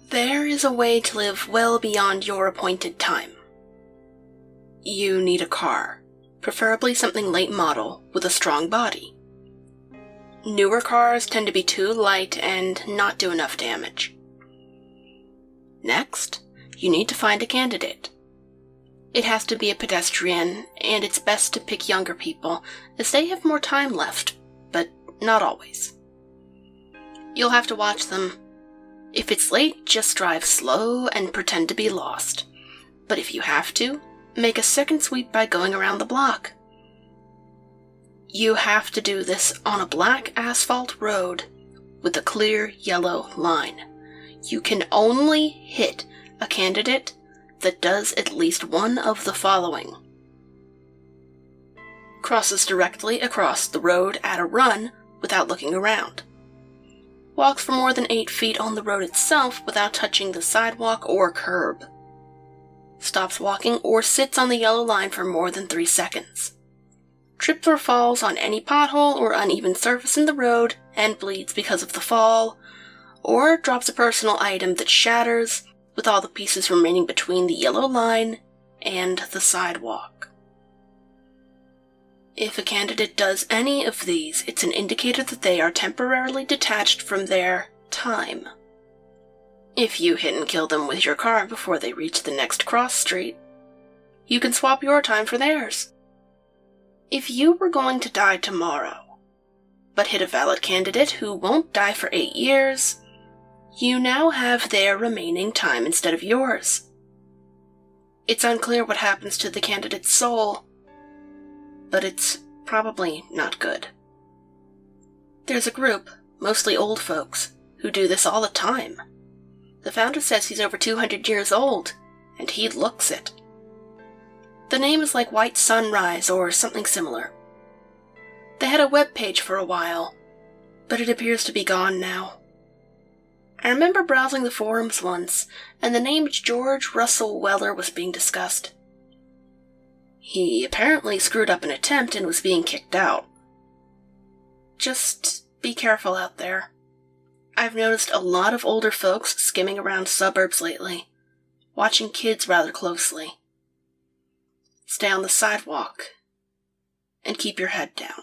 There is a way to live well beyond your appointed time. You need a car, preferably something late model with a strong body. Newer cars tend to be too light and not do enough damage. Next, you need to find a candidate. It has to be a pedestrian, and it's best to pick younger people, as they have more time left, but not always. You'll have to watch them. If it's late, just drive slow and pretend to be lost. But if you have to, make a second sweep by going around the block. You have to do this on a black asphalt road with a clear yellow line. You can only hit a candidate that does at least one of the following. Crosses directly across the road at a run without looking around. Walks for more than 8 feet on the road itself without touching the sidewalk or curb. Stops walking or sits on the yellow line for more than 3 seconds. Trips or falls on any pothole or uneven surface in the road and bleeds because of the fall, or drops a personal item that shatters with all the pieces remaining between the yellow line and the sidewalk. If a candidate does any of these, it's an indicator that they are temporarily detached from their time. If you hit and kill them with your car before they reach the next cross street, you can swap your time for theirs. If you were going to die tomorrow, but hit a valid candidate who won't die for 8 years, you now have their remaining time instead of yours. It's unclear what happens to the candidate's soul, but it's probably not good. There's a group, mostly old folks, who do this all the time. The founder says he's over 200 years old, and he looks it. The name is like White Sunrise or something similar. They had a web page for a while, but it appears to be gone now. I remember browsing the forums once, and the name George Russell Weller was being discussed. He apparently screwed up an attempt and was being kicked out. Just be careful out there. I've noticed a lot of older folks skimming around suburbs lately, watching kids rather closely. Stay on the sidewalk, and keep your head down.